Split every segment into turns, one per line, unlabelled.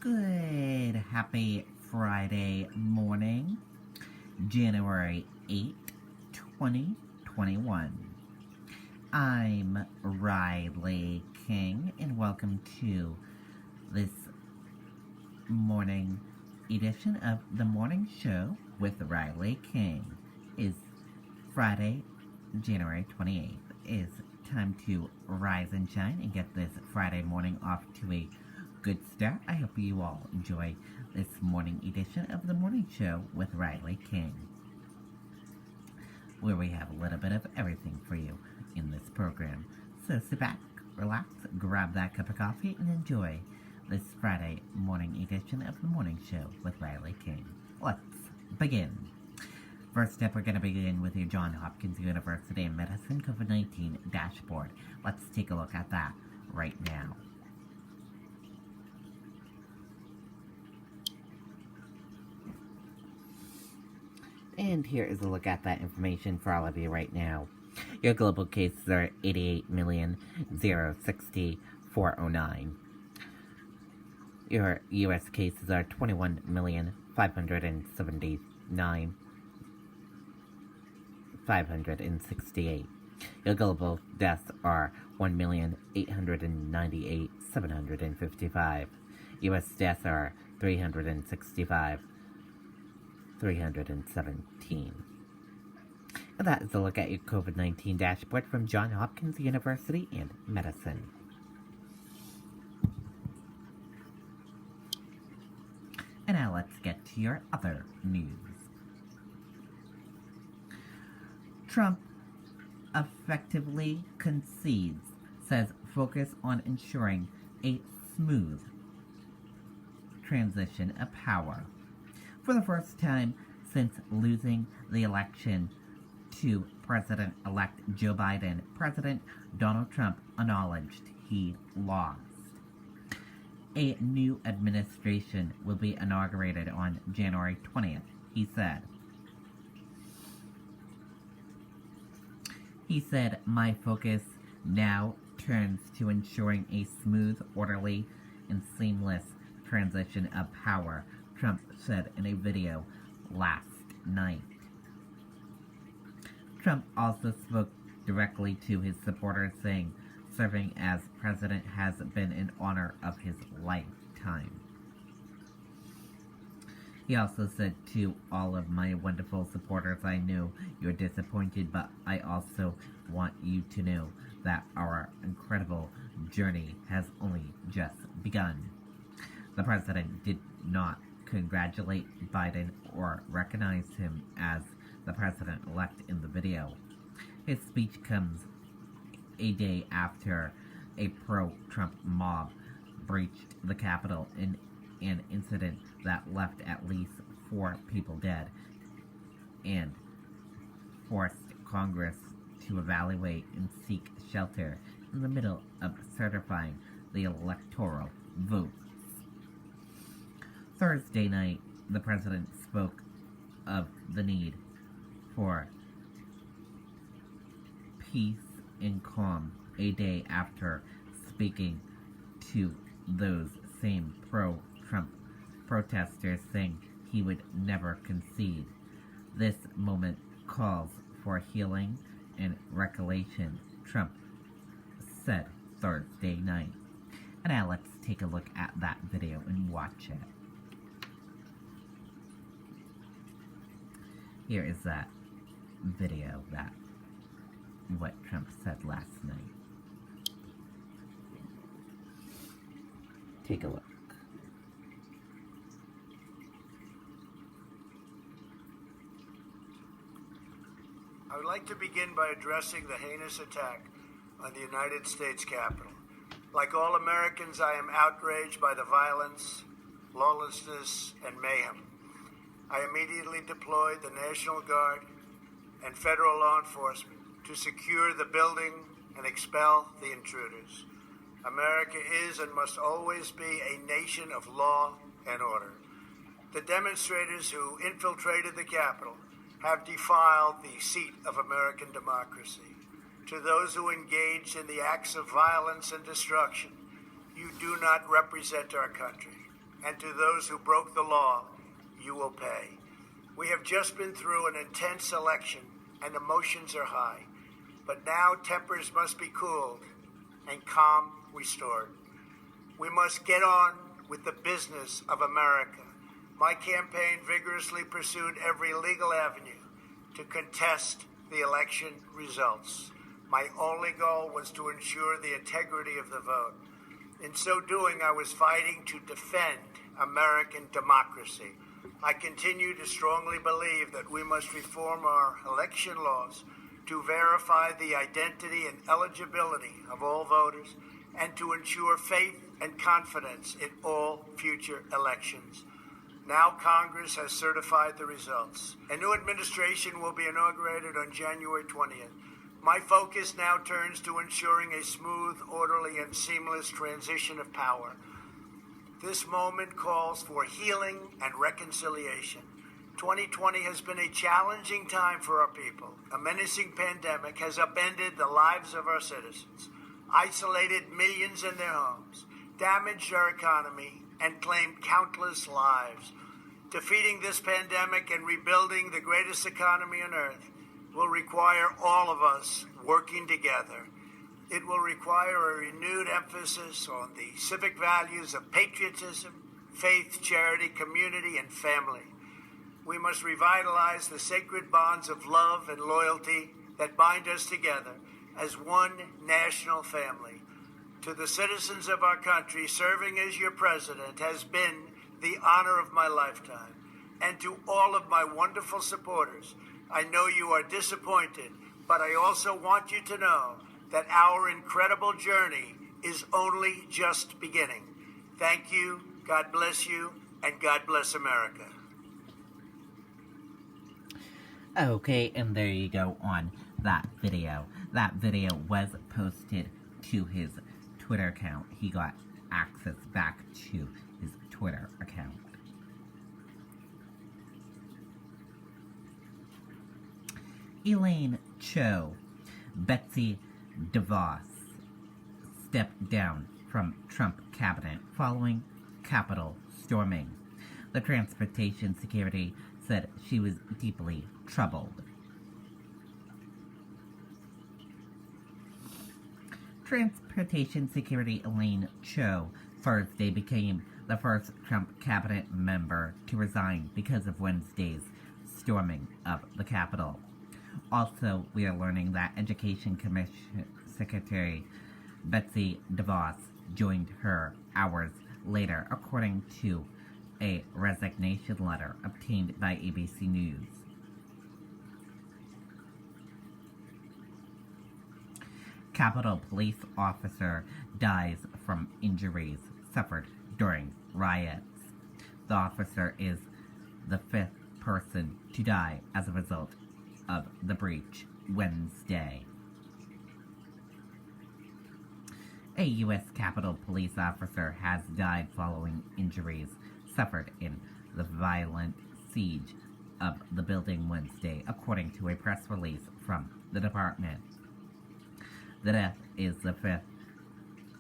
Good, happy Friday morning, January 8th, 2021. I'm Riley King, and welcome to this morning edition of The Morning Show with Riley King. It's Friday, January 28th. It's time to rise and shine and get this Friday morning off to a good start. I hope you all enjoy this morning edition of The Morning Show with Riley King, where we have a little bit of everything for you in this program. So sit back, relax, grab that cup of coffee, and enjoy this Friday morning edition of The Morning Show with Riley King. Let's begin. First up, we're going to begin with your Johns Hopkins University Medicine COVID-19 dashboard. Let's take a look at that right now. And here is a look at that information for all of you right now. Your global cases are 88,060,409. Your U.S. cases are 21,579,568. Your global deaths are 1,898,755. U.S. deaths are 317. And that is a look at your COVID-19 dashboard from Johns Hopkins University and Medicine. And now let's get to your other news. Trump effectively concedes, says focus on ensuring a smooth transition of power. For the first time since losing the election to President-elect Joe Biden, President Donald Trump acknowledged he lost. A new administration will be inaugurated on January 20th, he said. He said, "My focus now turns to ensuring a smooth, orderly, and seamless transition of power," Trump said in a video last night. Trump also spoke directly to his supporters, saying serving as president has been an honor of his lifetime. He also said to all of my wonderful supporters, "I know you're disappointed, but I also want you to know that our incredible journey has only just begun." The president did not congratulate Biden or recognize him as the president-elect in the video. His speech comes a day after a pro-Trump mob breached the Capitol in an incident that left at least 4 people dead and forced Congress to evaluate and seek shelter in the middle of certifying the electoral votes. Thursday night, the president spoke of the need for peace and calm a day after speaking to those same pro-Trump protesters, saying he would never concede. "This moment calls for healing and reconciliation," Trump said Thursday night. And now let's take a look at that video and watch it. Here is that video, that what Trump said last night. Take a look.
I would like to begin by addressing the heinous attack on the United States Capitol. Like all Americans, I am outraged by the violence, lawlessness, and mayhem. I immediately deployed the National Guard and federal law enforcement to secure the building and expel the intruders. America is and must always be a nation of law and order. The demonstrators who infiltrated the Capitol have defiled the seat of American democracy. To those who engaged in the acts of violence and destruction, you do not represent our country. and to those who broke the law, you will pay. We have just been through an intense election, and emotions are high. But now tempers must be cooled and calm restored. We must get on with the business of America. My campaign vigorously pursued every legal avenue to contest the election results. My only goal was to ensure the integrity of the vote. In so doing, I was fighting to defend American democracy. I continue to strongly believe that we must reform our election laws to verify the identity and eligibility of all voters and to ensure faith and confidence in all future elections. Now Congress has certified the results. A new administration will be inaugurated on January 20th. My focus now turns to ensuring a smooth, orderly, and seamless transition of power. This moment calls for healing and reconciliation. 2020 has been a challenging time for our people. A menacing pandemic has upended the lives of our citizens, isolated millions in their homes, damaged our economy, and claimed countless lives. Defeating this pandemic and rebuilding the greatest economy on earth will require all of us working together. It will require a renewed emphasis on the civic values of patriotism, faith, charity, community, and family. We must revitalize the sacred bonds of love and loyalty that bind us together as one national family. To the citizens of our country, serving as your president has been the honor of my lifetime. And to all of my wonderful supporters, I know you are disappointed, but I also want you to know that our incredible journey is only just beginning. Thank you, God bless you, and God bless America.
Okay, and there you go on that video. That video was posted to his Twitter account. He got access back to his Twitter account. Elaine Chao, Betsy DeVos stepped down from Trump cabinet following Capitol storming. The Transportation Secretary said she was deeply troubled. Transportation Secretary Elaine Chao Thursday became the first Trump cabinet member to resign because of Wednesday's storming of the Capitol. Also, we are learning that Education Commission Secretary Betsy DeVos joined her hours later, according to a resignation letter obtained by ABC News. Capitol Police officer dies from injuries suffered during riots. The officer is the fifth person to die as a result of the breach Wednesday. A U.S. Capitol Police officer has died following injuries suffered in the violent siege of the building Wednesday, according to a press release from the department. The death is the fifth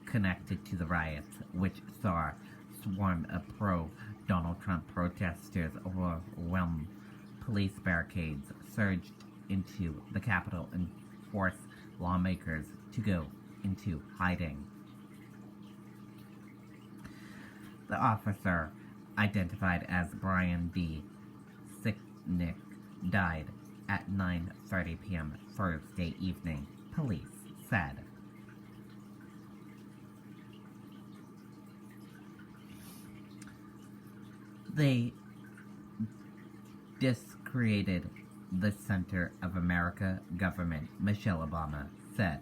connected to the riots, which saw a swarm of pro-Donald Trump protesters overwhelm police barricades, surged into the Capitol, and forced lawmakers to go into hiding. The officer, identified as Brian D. Sicknick, died at 9:30 p.m. Thursday evening, police said. They discredited the Center of America government, Michelle Obama said.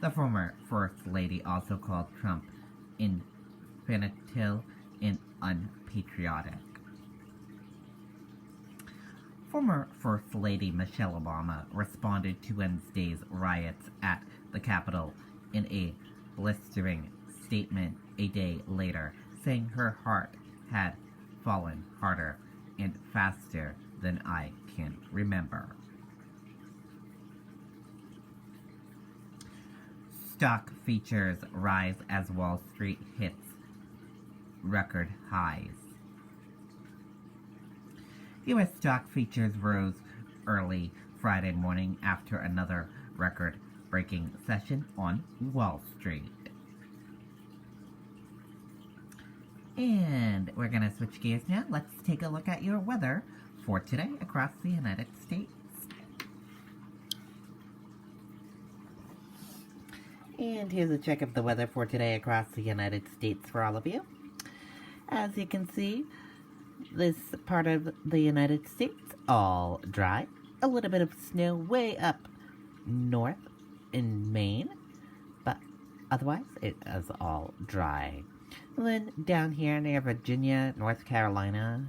The former First Lady also called Trump infantile and unpatriotic. Former First Lady Michelle Obama responded to Wednesday's riots at the Capitol in a blistering statement a day later, saying her heart had fallen harder and faster than I can remember. Stock features rise as Wall Street hits record highs. U.S. stock futures rose early Friday morning after another record-breaking session on Wall Street. And we're going to switch gears now. Let's take a look at your weather for today across the United States. And here's a check of the weather for today across the United States for all of you. As you can see, this part of the United States, all dry. A little bit of snow way up north in Maine, but otherwise it is all dry. And then down here near Virginia, North Carolina,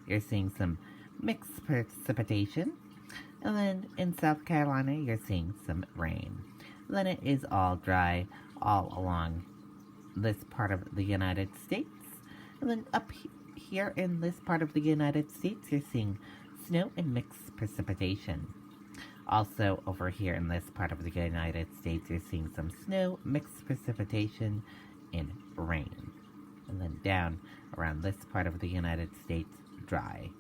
you're seeing some mixed precipitation. And then in South Carolina, you're seeing some rain. And then it is all dry all along this part of the United States. And then up here in this part of the United States, you're seeing snow and mixed precipitation. Also over here in this part of the United States, you're seeing some snow, mixed precipitation, and rain. And then down around this part of the United States, dry.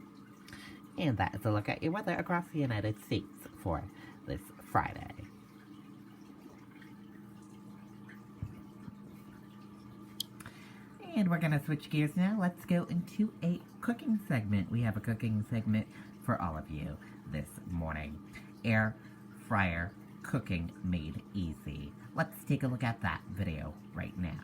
And that is a look at your weather across the United States for this Friday. And we're going to switch gears now. Let's go into a cooking segment. We have a cooking segment for all of you this morning. Air fryer cooking made easy. Let's take a look at that video right now.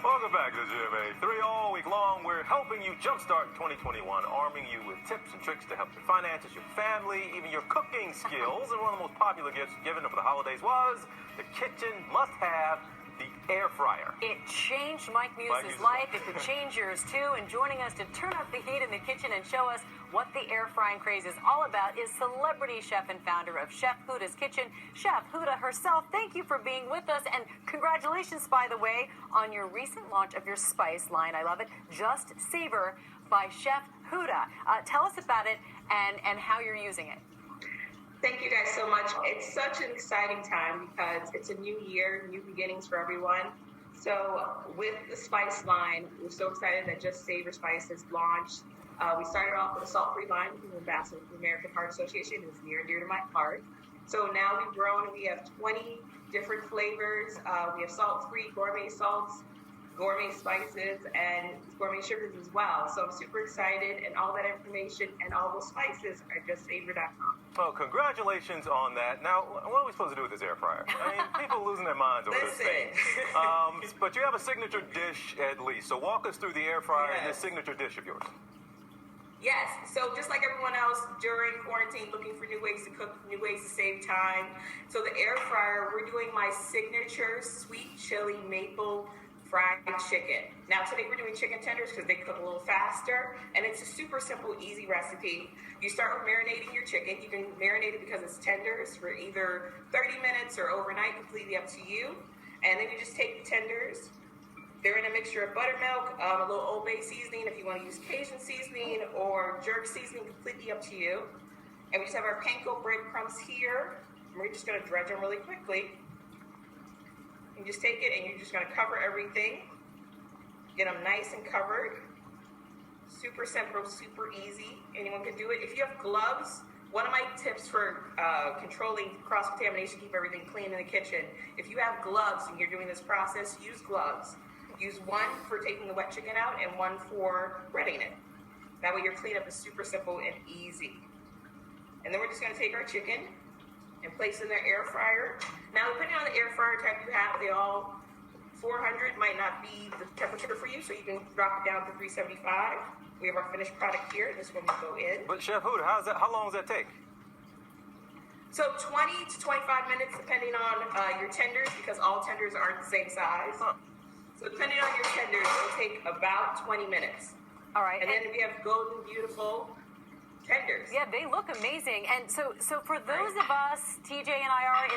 Welcome back to GMA3. All week long, we're helping you jumpstart 2021, arming you with tips and tricks to help your finances, your family, even your cooking skills. And one of the most popular gifts given over the holidays was the kitchen must-have, the air fryer.
It changed Mike Muse's life. It could change yours too. And joining us to turn up the heat in the kitchen and show us what the air frying craze is all about is celebrity chef and founder of Chef Huda's Kitchen, Chef Huda herself. Thank you for being with us, and congratulations, by the way, on your recent launch of your spice line. I love it. Just Savor by Chef Huda. Tell us about it and how you're using it.
Thank you guys so much. It's such an exciting time because it's a new year, new beginnings for everyone. So with the spice line, we're so excited that Just Savor Spice has launched. We started off with a salt-free line from the ambassador of the American Heart Association. It was near and dear to my heart. So now we've grown. We have 20 different flavors. We have salt-free, gourmet salts, gourmet spices, and gourmet sugars as well. So I'm super excited, and all that information and all those spices are justsavor.com.
Well, congratulations on that. Now, what are we supposed to do with this air fryer? I mean, people are losing their minds over this thing. But you have a signature dish at least. So walk us through the air fryer and this signature dish of yours.
Yes, so just like everyone else during quarantine, looking for new ways to cook, new ways to save time. So the air fryer, we're doing my signature sweet chili maple fried chicken. Now today we're doing chicken tenders because they cook a little faster, and it's a super simple, easy recipe. You start with marinating your chicken. You can marinate it because it's tenders for either 30 minutes or overnight, completely up to you. And then you just take the tenders. They're in a mixture of buttermilk, a little Old Bay seasoning if you want to use Cajun seasoning or jerk seasoning, completely up to you. And we just have our panko breadcrumbs here. And we're just going to dredge them really quickly. You just take it and you're just going to cover everything. Get them nice and covered. Super simple, super easy. Anyone can do it. If you have gloves, one of my tips for controlling cross-contamination, keep everything clean in the kitchen. If you have gloves and you're doing this process, use gloves. Use one for taking the wet chicken out and one for breading it. That way your cleanup is super simple and easy. And then we're just going to take our chicken and place it in their air fryer. Now, depending on the air fryer type you have, they all 400 might not be the temperature for you, so you can drop it down to 375. We have our finished product here. This one will go in.
But Chef Huda, how long does that take?
So 20 to 25 minutes, depending on your tenders, because all tenders aren't the same size. So depending on your tenders, it'll take about 20 minutes.
All right.
And then we have golden, beautiful tenders.
Yeah, they look amazing. And so for those of us, TJ and I are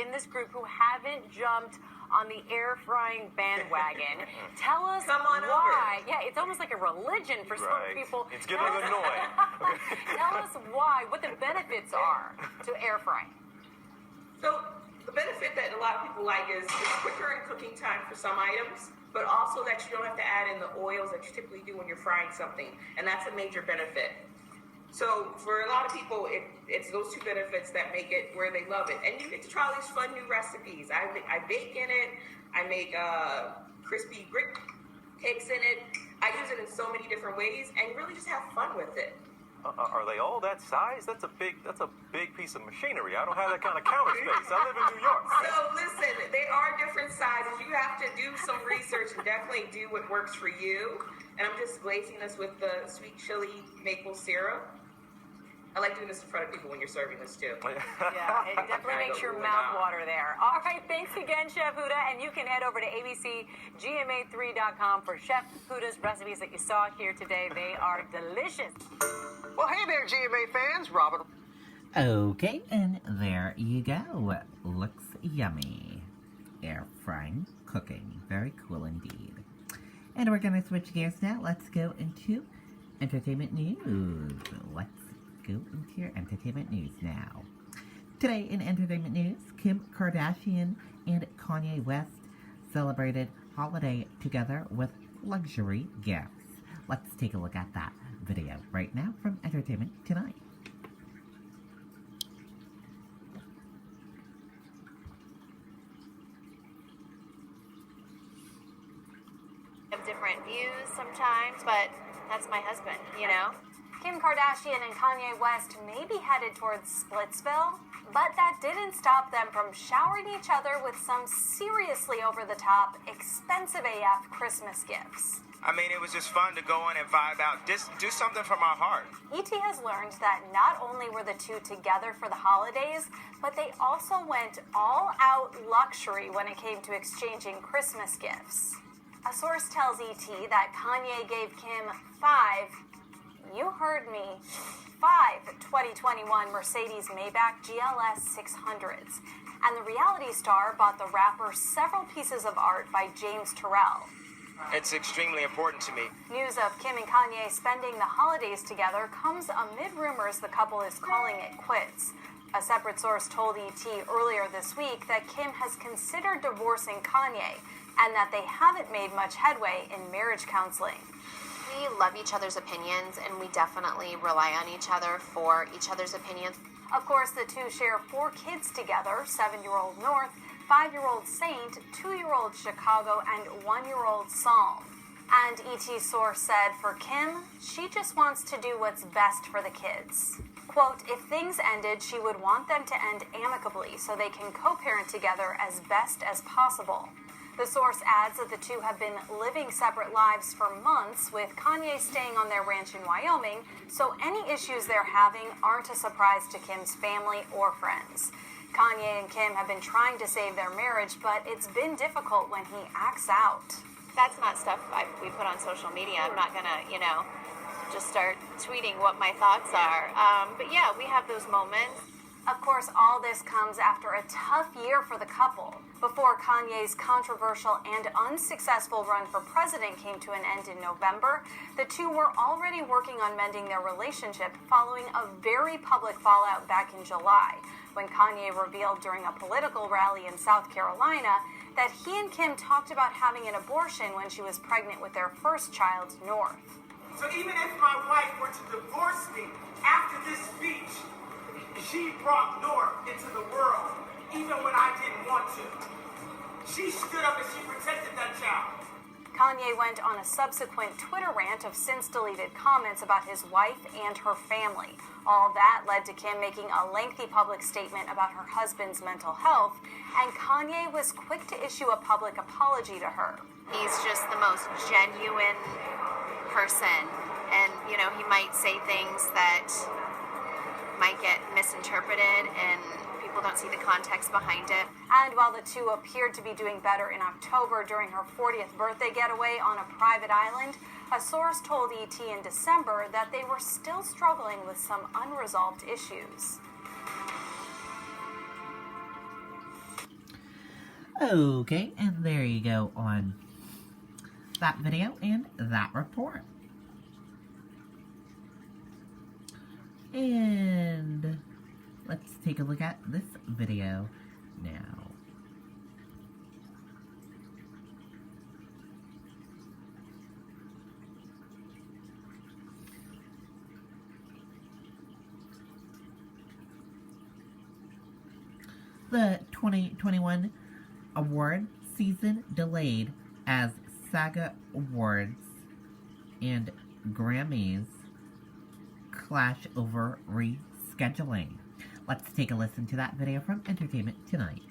in this group who haven't jumped on the air frying bandwagon, tell us why why. Yeah, it's almost like a religion for some people.
It's getting annoying.
Tell us why, what the benefits are to air frying.
So the benefit that a lot of people like is it's quicker in cooking time for some items, but also that you don't have to add in the oils that you typically do when you're frying something, and that's a major benefit. So for a lot of people, it's those two benefits that make it where they love it. And you get to try all these fun new recipes. I bake in it. I make crispy brick cakes in it. I use it in so many different ways and really just have fun with it.
Are they all that size? That's a big piece of machinery. I don't have that kind of counter space. I live in New York.
So listen, they are different sizes. You have to do some research and definitely do what works for you. And I'm just glazing this with the sweet chili maple syrup. I like doing this in front of people when you're serving this too.
Yeah, it definitely makes your mouth water there. All right, thanks again, Chef Huda. And you can head over to abcgma3.com for Chef Huda's recipes that you saw here today. They are delicious.
Well, hey there, GMA fans. Robert.
Okay, and there you go. Looks yummy. Air frying, cooking. Very cool indeed. And we're going to switch gears now. Let's go into entertainment news. Let's go into your entertainment news now. Today in entertainment news, Kim Kardashian and Kanye West celebrated holiday together with luxury gifts. Let's take a look at that video right now from Entertainment Tonight.
Have different views sometimes, but that's my husband, you know?
Kim Kardashian and Kanye West may be headed towards Splitsville, but that didn't stop them from showering each other with some seriously over-the-top, expensive AF Christmas gifts.
I mean, it was just fun to go in and vibe out. Just do something from our heart.
E.T. has learned that not only were the two together for the holidays, but they also went all-out luxury when it came to exchanging Christmas gifts. A source tells E.T. that Kanye gave Kim 5, you heard me, 5 2021 Mercedes Maybach GLS 600s. And the reality star bought the rapper several pieces of art by James Turrell.
It's extremely important to me.
News of Kim and Kanye spending the holidays together comes amid rumors the couple is calling it quits. A separate source told ET earlier this week that Kim has considered divorcing Kanye and that they haven't made much headway in marriage counseling.
We love each other's opinions, and we definitely rely on each other for each other's opinions.
Of course, the two share 4 kids together, 7-year-old North, 5-year-old Saint, 2-year-old Chicago, and 1-year-old Psalm. And ET's source said for Kim, she just wants to do what's best for the kids. Quote, if things ended, she would want them to end amicably so they can co-parent together as best as possible. The source adds that the two have been living separate lives for months, with Kanye staying on their ranch in Wyoming, so any issues they're having aren't a surprise to Kim's family or friends. Kanye and Kim have been trying to save their marriage, but it's been difficult when he acts out.
That's not stuff we put on social media. I'm not gonna, just start tweeting what my thoughts are. But yeah, we have those moments.
Of course, all this comes after a tough year for the couple. Before Kanye's controversial and unsuccessful run for president came to an end in November, the two were already working on mending their relationship following a very public fallout back in July, when Kanye revealed during a political rally in South Carolina that he and Kim talked about having an abortion when she was pregnant with their first child, North.
So even if my wife were to divorce me after this speech, she brought North into the world, even when I didn't want to. She stood up and she protected that child.
Kanye went on a subsequent Twitter rant of since-deleted comments about his wife and her family. All that led to Kim making a lengthy public statement about her husband's mental health, and Kanye was quick to issue a public apology to her.
He's just the most genuine person, and, he might say things that might get misinterpreted and people don't see the context behind it.
And while the two appeared to be doing better in October during her 40th birthday getaway on a private island, a source told ET in December that they were still struggling with some unresolved issues.
Okay, and there you go on that video and that report. And let's take a look at this video now. The 2021 award season delayed as SAG Awards and Grammys clash over rescheduling. Let's take a listen to that video from Entertainment Tonight.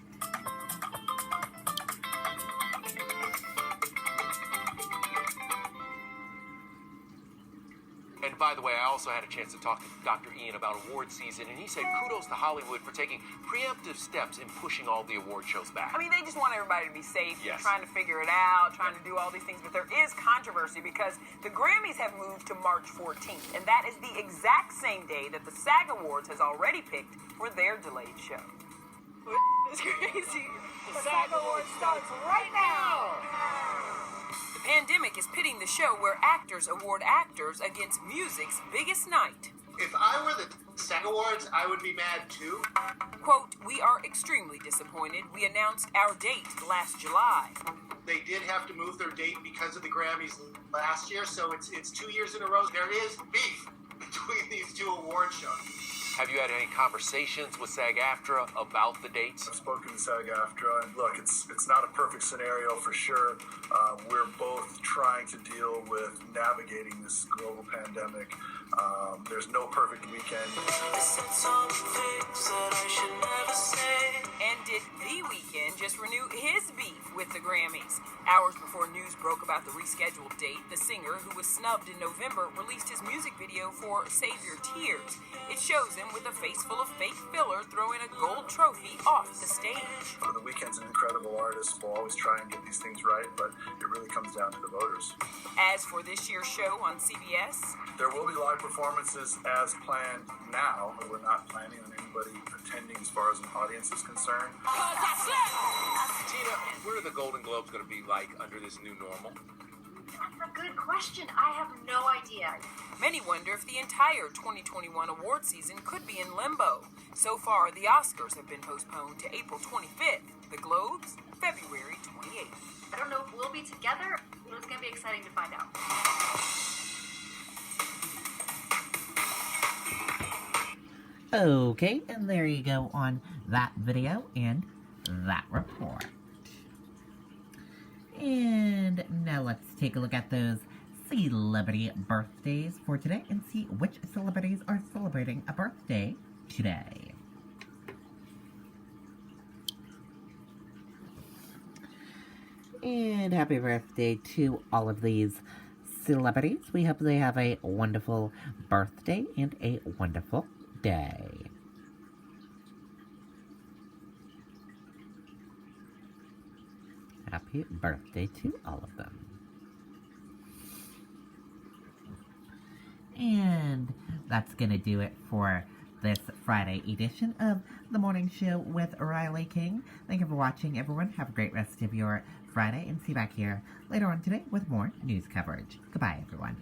And by the way, I also had a chance to talk to Dr. Ian about award season, and he said kudos to Hollywood for taking preemptive steps in pushing all the award shows back.
I mean, they just want everybody to be safe.
Yes.
They're trying to figure it out, trying to do all these things, but there is controversy because the Grammys have moved to March 14th, and that is the exact same day that the SAG Awards has already picked for their delayed show. It's crazy.
The SAG Awards starts right now!
The pandemic is pitting the show where actors award actors against music's biggest night.
If I were the SAG Awards, I would be mad too.
Quote, "We are extremely disappointed. We announced our date last July."
They did have to move their date because of the Grammys last year, so it's 2 years in a row. There is beef between these two award shows.
Have you had any conversations with SAG-AFTRA about the dates?
I've spoken to SAG-AFTRA, and look, it's not a perfect scenario for sure. We're both trying to deal with navigating this global pandemic. There's no perfect weekend.
And did The Weeknd just renew his beef with the Grammys? Hours before news broke about the rescheduled date, the singer, who was snubbed in November, released his music video for Save Your Tears. It shows him with a face full of fake filler throwing a gold trophy off the stage.
The Weeknd's an incredible artist. We'll always try and get these things right, but it really comes down to the voters.
As for this year's show on CBS,
there will be live performances as planned now. We're not planning on anybody attending as far as an audience is concerned.
Tina, what are the Golden Globes going to be like under this new normal?
That's a good question. I have no idea.
Many wonder if the entire 2021 award season could be in limbo. So far, the Oscars have been postponed to April 25th, the Globes, February 28th.
I don't know if we'll be together, but it's going to be exciting to find out.
Okay, and there you go on that video and that report. And now let's take a look at those celebrity birthdays for today and see which celebrities are celebrating a birthday today. And happy birthday to all of these celebrities. We hope they have a wonderful birthday and a wonderful day. Happy birthday to all of them. And that's gonna do it for this Friday edition of The Morning Show with Riley King. Thank you for watching, everyone. Have a great rest of your Friday, and see you back here later on today with more news coverage. Goodbye, everyone.